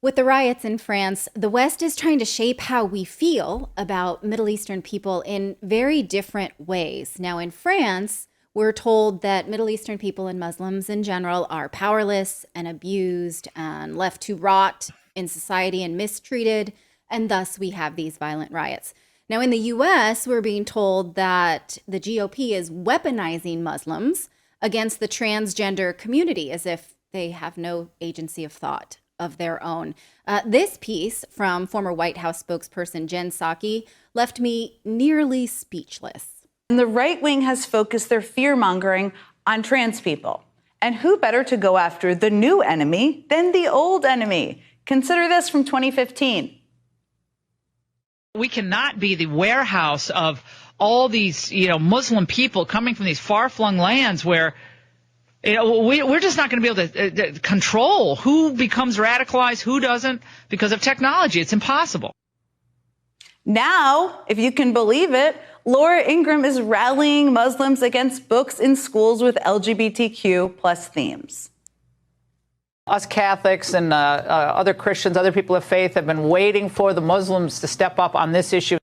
With the riots in France, the West is trying to shape how we feel about Middle Eastern people in very different ways. Now, in France, we're told that Middle Eastern people and Muslims in general are powerless and abused and left to rot in society and mistreated, and thus we have these violent riots. Now, in the US, we're being told that the GOP is weaponizing Muslims against the transgender community as if they have no agency of thought of their own. This piece from former White House spokesperson Jenn Psaki left me nearly speechless. And the right wing has focused their fear-mongering on trans people. And who better to go after the new enemy than the old enemy? Consider this from 2015. We cannot be the warehouse of all these, Muslim people coming from these far-flung lands where we're just not going to be able to control who becomes radicalized, who doesn't, because of technology. It's impossible. Now, if you can believe it, Laura Ingraham is rallying Muslims against books in schools with LGBTQ plus themes. Us Catholics and other Christians, other people of faith have been waiting for the Muslims to step up on this issue.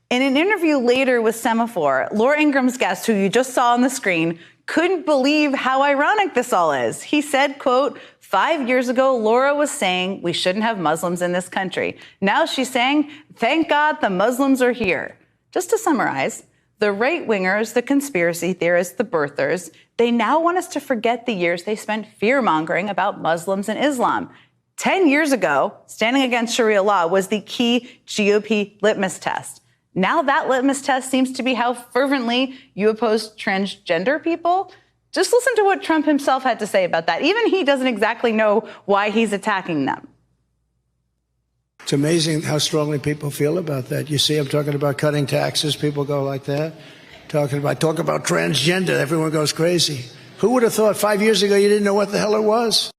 In an interview later with Semaphore, Laura Ingraham's guest, who you just saw on the screen, couldn't believe how ironic this all is. He said, quote, 5 years ago, Laura was saying we shouldn't have Muslims in this country. Now she's saying, thank God the Muslims are here. Just to summarize, the right-wingers, the conspiracy theorists, the birthers, they now want us to forget the years they spent fear-mongering about Muslims and Islam. 10 years ago, standing against Sharia law was the key GOP litmus test. Now that litmus test seems to be how fervently you oppose transgender people. Just listen to what Trump himself had to say about that. Even he doesn't exactly know why he's attacking them. It's amazing how strongly people feel about that. You see, I'm talking about cutting taxes. People go like that. Talk about transgender. Everyone goes crazy. Who would have thought 5 years ago you didn't know what the hell it was?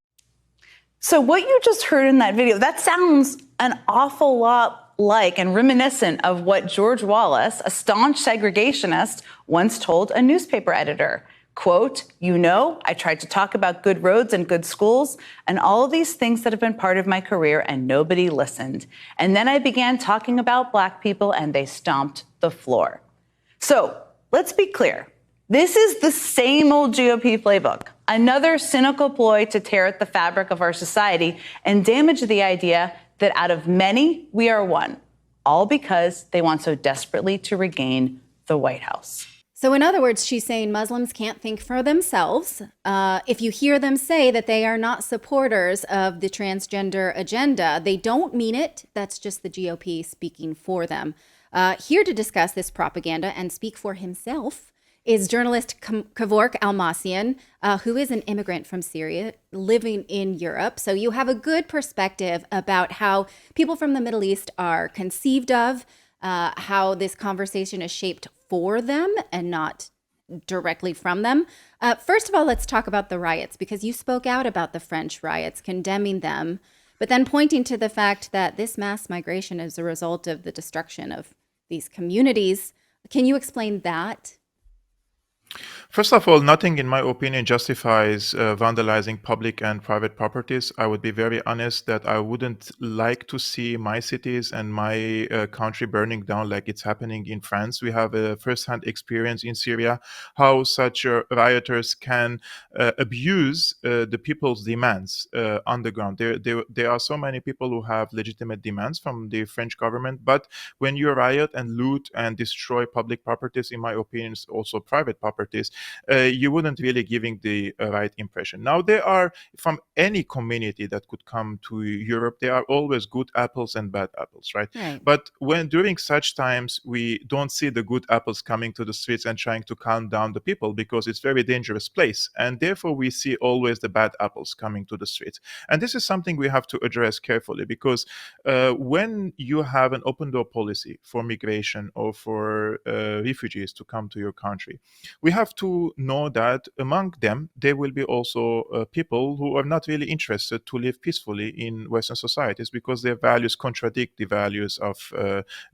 So what you just heard in that video, that sounds an awful lot like and reminiscent of what George Wallace, a staunch segregationist, once told a newspaper editor. Quote, I tried to talk about good roads and good schools and all of these things that have been part of my career and nobody listened. And then I began talking about Black people and they stomped the floor. So let's be clear. This is the same old GOP playbook, another cynical ploy to tear at the fabric of our society and damage the idea that out of many, we are one, all because they want so desperately to regain the White House. So in other words, she's saying Muslims can't think for themselves. If you hear them say that they are not supporters of the transgender agenda, they don't mean it. That's just the GOP speaking for them. Here to discuss this propaganda and speak for himself is journalist Kevork Almassian, who is an immigrant from Syria living in Europe. So you have a good perspective about how people from the Middle East are conceived of, how this conversation is shaped for them and not directly from them. First of all, let's talk about the riots, because you spoke out about the French riots, condemning them, but then pointing to the fact that this mass migration is a result of the destruction of these communities. Can you explain that? First of all, nothing, in my opinion, justifies vandalizing public and private properties. I would be very honest that I wouldn't like to see my cities and my country burning down like it's happening in France. We have a first-hand experience in Syria, how such rioters can abuse the people's demands on the ground. There are so many people who have legitimate demands from the French government, but when you riot and loot and destroy public properties, in my opinion, also private properties, you wouldn't really giving the right impression. Now, there are, from any community that could come to Europe, there are always good apples and bad apples, right? But when during such times, we don't see the good apples coming to the streets and trying to calm down the people, because it's a very dangerous place. And therefore, we see always the bad apples coming to the streets. And this is something we have to address carefully, because when you have an open door policy for migration or for refugees to come to your country, we have two to know that among them, there will be also people who are not really interested to live peacefully in Western societies because their values contradict the values of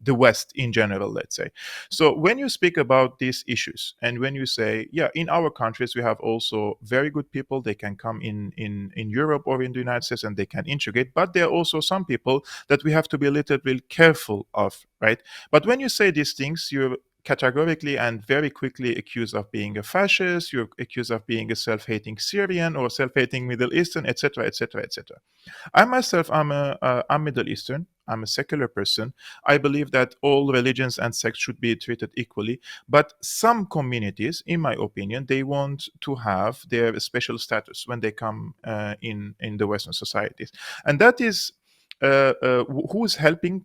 the West in general, let's say. So when you speak about these issues and when you say, yeah, in our countries, we have also very good people, they can come in Europe or in the United States and they can integrate, but there are also some people that we have to be a little bit careful of, right? But when you say these things, you're categorically and very quickly accused of being a fascist, you're accused of being a self-hating Syrian or self-hating Middle Eastern, etc., etc., etc. I myself, I'm Middle Eastern. I'm a secular person. I believe that all religions and sects should be treated equally. But some communities, in my opinion, they want to have their special status when they come in the Western societies, and that is who is helping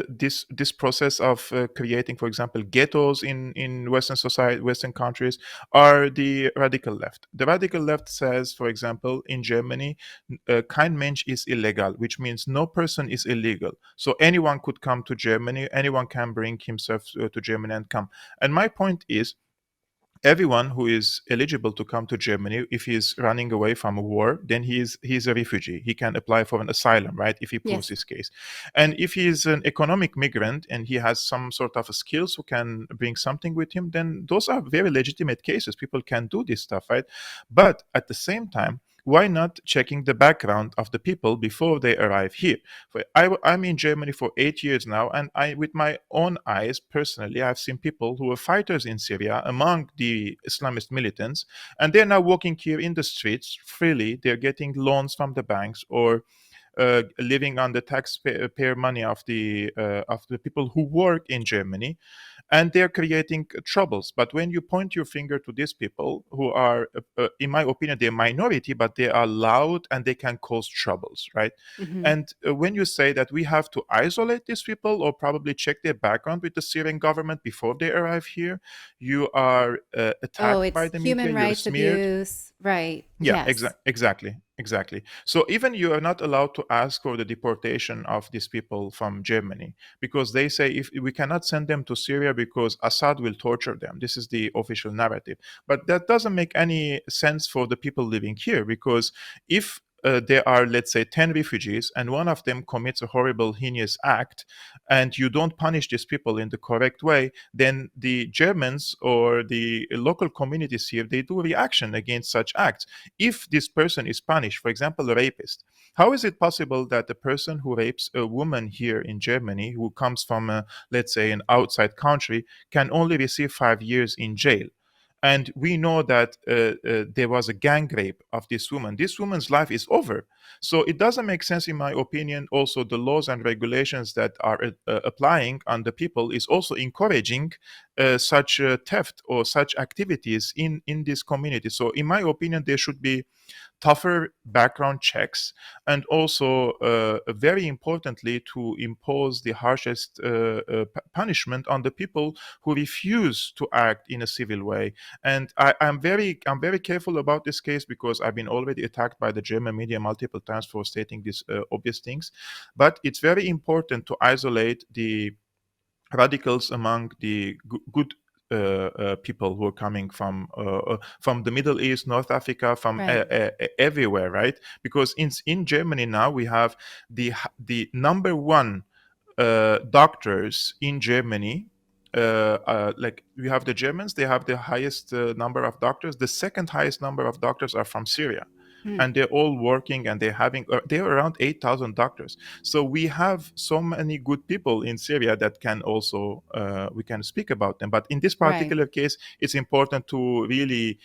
this process of creating, for example, ghettos in Western society, Western countries, are the radical left. The radical left says, for example, in Germany, kein Mensch is illegal, which means no person is illegal. So anyone could come to Germany, anyone can bring himself to Germany and come. And my point is, everyone who is eligible to come to Germany, if he's running away from a war, then he's a refugee. He can apply for an asylum, right? If he proves Yes. his case. And if he's an economic migrant and he has some sort of skills who can bring something with him, then those are very legitimate cases. People can do this stuff, right? But at the same time, why not checking the background of the people before they arrive here? I'm in Germany for 8 years now, and with my own eyes, personally, I've seen people who were fighters in Syria among the Islamist militants, and they're now walking here in the streets freely. They're getting loans from the banks or living on the taxpayer money of the people who work in Germany, and they're creating troubles. But when you point your finger to these people who are, in my opinion, they're minority, but they are loud and they can cause troubles, right? Mhm. And when you say that we have to isolate these people or probably check their background with the Syrian government before they arrive here, you are attacked Oh, by it's the human media, you're rights smeared. abuse. Right. Yeah, Yes. exactly. So even you are not allowed to ask for the deportation of these people from Germany because they say if we cannot send them to Syria because Assad will torture them. This is the official narrative. But that doesn't make any sense for the people living here because if there are, let's say, 10 refugees and one of them commits a horrible, heinous act, and you don't punish these people in the correct way, then the Germans or the local communities here, they do reaction against such acts. If this person is punished, for example, a rapist, how is it possible that the person who rapes a woman here in Germany, who comes from, let's say, an outside country, can only receive 5 years in jail? And we know that there was a gang rape of this woman. This woman's life is over. So it doesn't make sense, in my opinion. Also, the laws and regulations that are applying on the people is also encouraging such theft or such activities in this community. So, in my opinion, there should be tougher background checks, and also, very importantly, to impose the harshest punishment on the people who refuse to act in a civil way. And I'm very careful about this case because I've been already attacked by the German media multiple times for stating these obvious things. But it's very important to isolate the radicals among the good people who are coming from the Middle East, North Africa, from Right. everywhere, right? Because in Germany now we have the number one doctors in Germany. Like we have the Germans, they have the highest number of doctors. The second highest number of doctors are from Syria. Hmm. And they're all working, and they're around 8,000 doctors. So we have so many good people in Syria that can also we can speak about them. But in this Right. particular case, it's important to really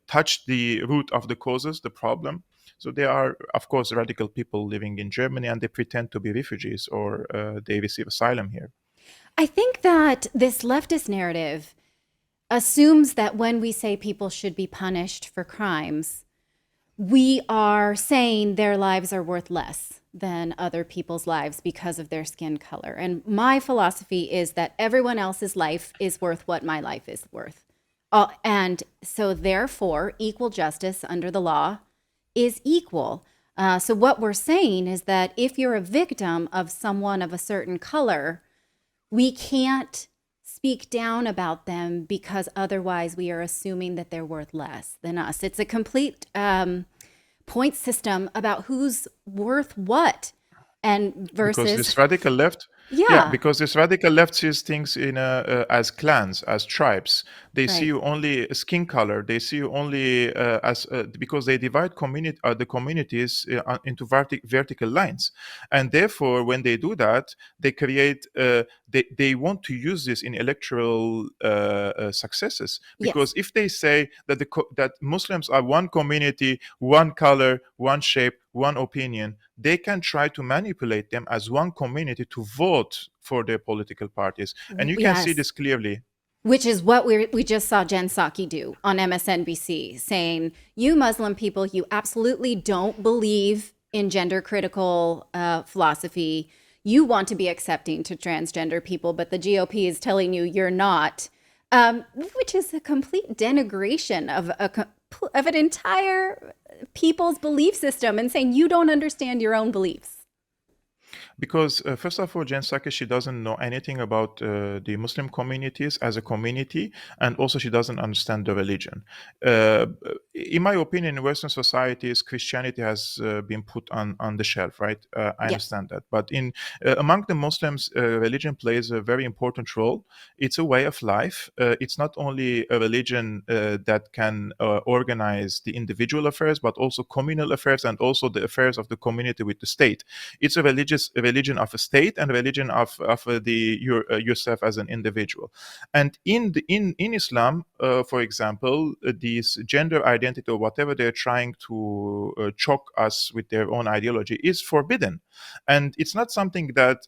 touch the root of the causes, the problem. So there are, of course, radical people living in Germany, and they pretend to be refugees or they receive asylum here. I think that this leftist narrative assumes that when we say people should be punished for crimes, we are saying their lives are worth less than other people's lives because of their skin color. And my philosophy is that everyone else's life is worth what my life is worth. And so therefore, equal justice under the law is equal. So what we're saying is that if you're a victim of someone of a certain color, we can't speak down about them because otherwise we are assuming that they're worth less than us. It's a complete point system about who's worth what, and because versus this radical left yeah, because this radical left sees things in as clans, as tribes. They see right, you only skin color. They see you only as because they divide the communities into vertical lines, and therefore when they do that, they create they want to use this in electoral successes, because yes, if they say that that Muslims are one community, one color, one shape, one opinion, they can try to manipulate them as one community to vote for their political parties. And you can see yes. this clearly. Which is what we just saw Jenn Psaki do on MSNBC, saying, you Muslim people, you absolutely don't believe in gender critical philosophy. You want to be accepting to transgender people, but the GOP is telling you you're not, which is a complete denigration of an entire people's belief system, and saying you don't understand your own beliefs. Because first of all, Jenn Psaki, she doesn't know anything about the Muslim communities as a community, and also she doesn't understand the religion. In my opinion, in Western societies, Christianity has been put on the shelf, right? I Yes. understand that. But in among the Muslims, religion plays a very important role. It's a way of life. It's not only a religion that can organize the individual affairs, but also communal affairs, and also the affairs of the community with the state. It's a religion of a state, and a religion of yourself as an individual. And in Islam, for example, these gender identity or whatever they're trying to choke us with their own ideology is forbidden, and it's not something that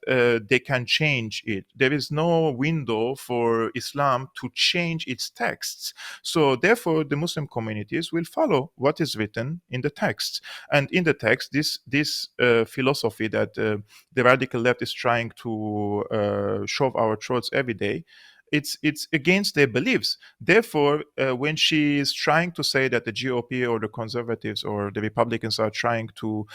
they can change it. There is no window for Islam to change its texts. So therefore, the Muslim communities will follow what is written in the texts. And in the text, this philosophy that the radical left is trying to shove our throats every day, it's against their beliefs. Therefore, when she is trying to say that the GOP or the conservatives or the Republicans are trying to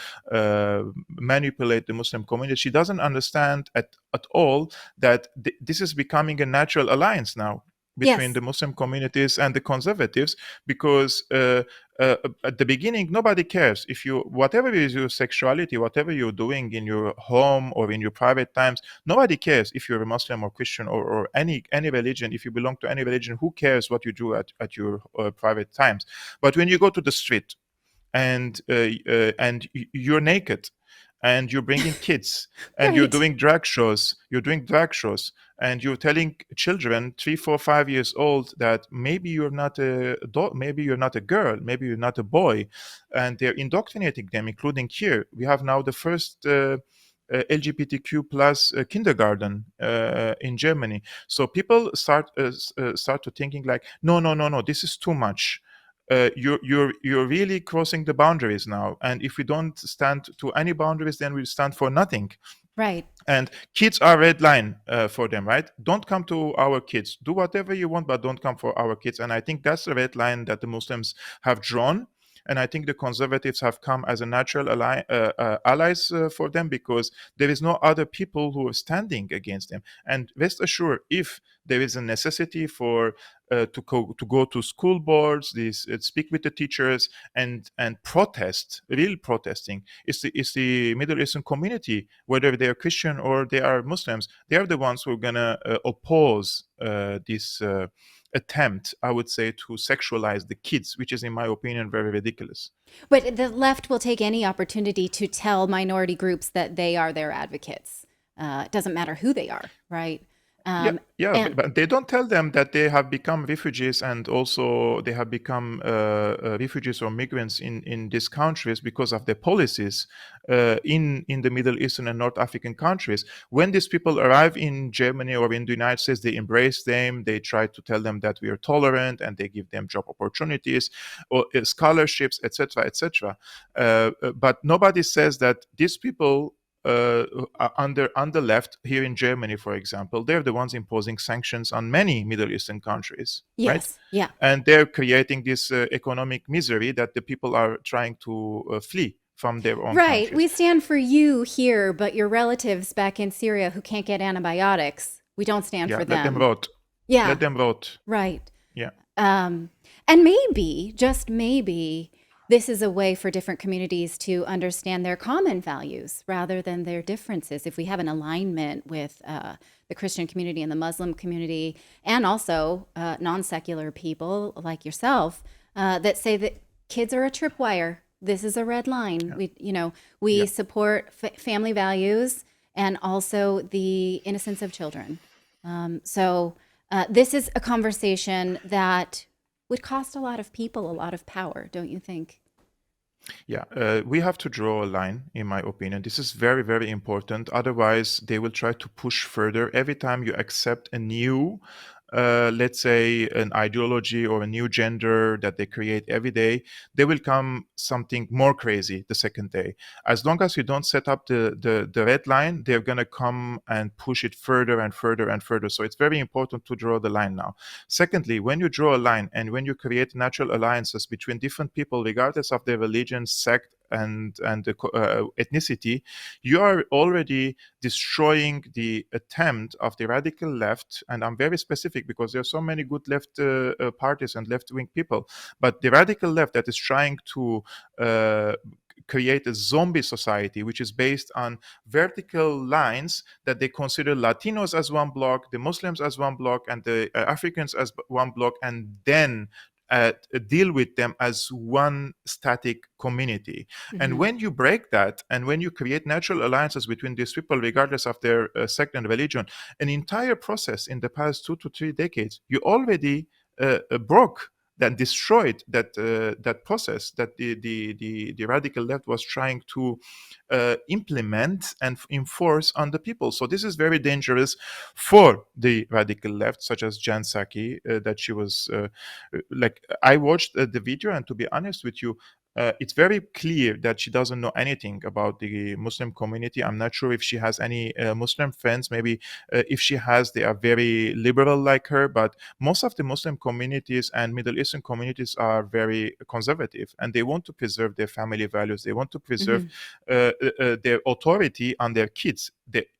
manipulate the Muslim community, she doesn't understand at all that this is becoming a natural alliance now between Yes. the Muslim communities and the conservatives, because at the beginning nobody cares if you, whatever is your sexuality, whatever you're doing in your home or in your private times, nobody cares if you're a Muslim or Christian or any religion. If you belong to any religion, who cares what you do at your private times? But when you go to the street and you're naked and you're bringing kids and you're Right. doing drag shows, and you're telling children 3 4 5 years old that maybe you're not a maybe you're not a girl, maybe you're not a boy, and they're indoctrinating them, including here we have now the first LGBTQ plus kindergarten in Germany. So people start to thinking like, no, this is too much. You're really crossing the boundaries now, and if we don't stand to any boundaries, then we stand for nothing. Right. And kids are red line for them, right? Don't come to our kids. Do whatever you want, but don't come for our kids. And I think that's the red line that the Muslims have drawn. And I think the conservatives have come as a natural allies for them, because there is no other people who are standing against them. And rest assured, if there is a necessity for to go to school boards, speak with the teachers and protest, real protesting, is the Middle Eastern community, whether they are Christian or they are Muslims. They are the ones who are gonna oppose this attempt, I would say, to sexualize the kids, which is, in my opinion, very ridiculous. But the left will take any opportunity to tell minority groups that they are their advocates. It doesn't matter who they are, right? But they don't tell them that they have become refugees, and also they have become refugees or migrants in these countries because of their policies in the Middle Eastern and North African countries. When these people arrive in Germany or in the United States, they embrace them. They try to tell them that we are tolerant, and they give them job opportunities or scholarships, etc., etc. But nobody says that these people on the left here in Germany, for example, they're the ones imposing sanctions on many Middle Eastern countries, right? Yes. Yeah. And they're creating this economic misery that the people are trying to flee from their own Right. countries. We stand for you here, but your relatives back in Syria who can't get antibiotics, we don't stand Yeah, for let them them. vote. Yeah. Let them vote. Right. Yeah. And maybe, just maybe, this is a way for different communities to understand their common values rather than their differences. If we have an alignment with the Christian community and the Muslim community, and also non-secular people like yourself, that say that kids are a tripwire. This is a red line. We support family values and also the innocence of children. So this is a conversation that would cost a lot of people a lot of power, don't you think? Yeah, we have to draw a line, in my opinion. This is very, very important. Otherwise, they will try to push further. Every time you accept a new, let's say, an ideology or a new gender that they create every day, they will come something more crazy the second day. As long as you don't set up the red line, they're going to come and push it further and further and further. So it's very important to draw the line now. Secondly, when you draw a line and when you create natural alliances between different people, regardless of their religion, sect, and the ethnicity, you are already destroying the attempt of the radical left. And I'm very specific because there are so many good left parties and left-wing people, but the radical left that is trying to create a zombie society, which is based on vertical lines that they consider Latinos as one block, the Muslims as one block, and the Africans as one block, and then deal with them as one static community. And when you break that, and when you create natural alliances between these people, regardless of their sect and religion, an entire process in the past 2 to 3 decades, you already broke that, destroyed that process that the radical left was trying to implement and enforce on the people. So this is very dangerous for the radical left, such as Jenn Psaki, that she was like, I watched the video, and to be honest with you, it's very clear that she doesn't know anything about the Muslim community. I'm not sure if she has any Muslim friends. Maybe if she has, they are very liberal like her. But most of the Muslim communities and Middle Eastern communities are very conservative, and they want to preserve their family values. They want to preserve their authority on their kids.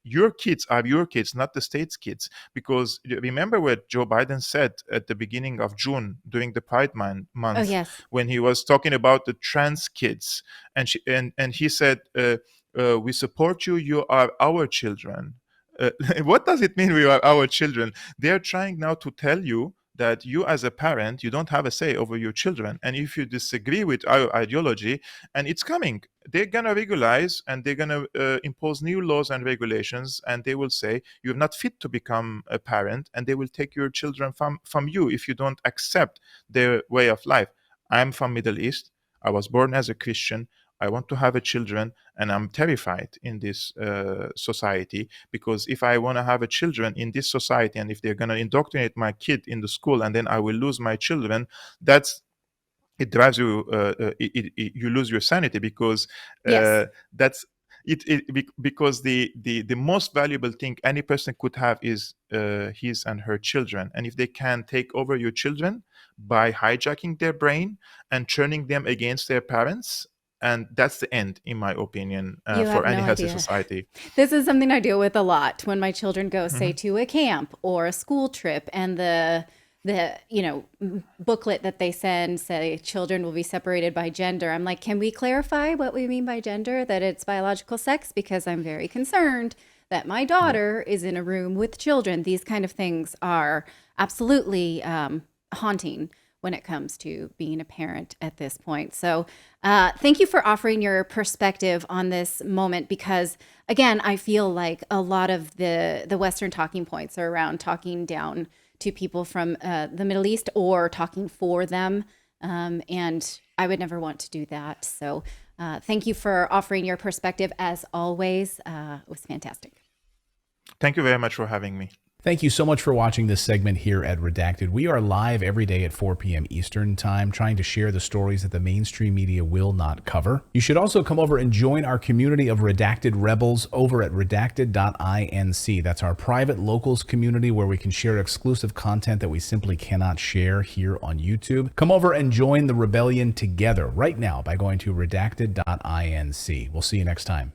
Your kids are your kids, not the state's kids. Because remember what Joe Biden said at the beginning of June during the Pride Month, Oh, yes. when he was talking about the trans kids, and he said, "We support you. You are our children." What does it mean, we are our children? They are trying now to tell you that you, as a parent, you don't have a say over your children. And if you disagree with our ideology, and it's coming, they're going to regularize, and they're going to impose new laws and regulations, and they will say you're not fit to become a parent, and they will take your children from you if you don't accept their way of life. I'm from Middle East. I was born as a Christian. I want to have a children, and I'm terrified in this society, because if I want to have a children in this society, and if they're going to indoctrinate my kid in the school, and then I will lose my children, it drives you, you lose your sanity, because Yes. that's because the most valuable thing any person could have is his and her children. And if they can take over your children by hijacking their brain and turning them against their parents, and that's the end, in my opinion, You for have any no healthy idea. society. This is something I deal with a lot when my children go, say, to a camp or a school trip, and the booklet that they send say children will be separated by gender. I'm like, can we clarify what we mean by gender, that it's biological sex? Because I'm very concerned that my daughter is in a room with children. These kind of things are absolutely haunting when it comes to being a parent at this point. So thank you for offering your perspective on this moment, because again, I feel like a lot of the Western talking points are around talking down to people from the Middle East or talking for them. And I would never want to do that. So thank you for offering your perspective as always. It was fantastic. Thank you very much for having me. Thank you so much for watching this segment here at Redacted. We are live every day at 4 p.m. Eastern Time, trying to share the stories that the mainstream media will not cover. You should also come over and join our community of Redacted Rebels over at redacted.inc. That's our private locals community where we can share exclusive content that we simply cannot share here on YouTube. Come over and join the rebellion together right now by going to redacted.inc. We'll see you next time.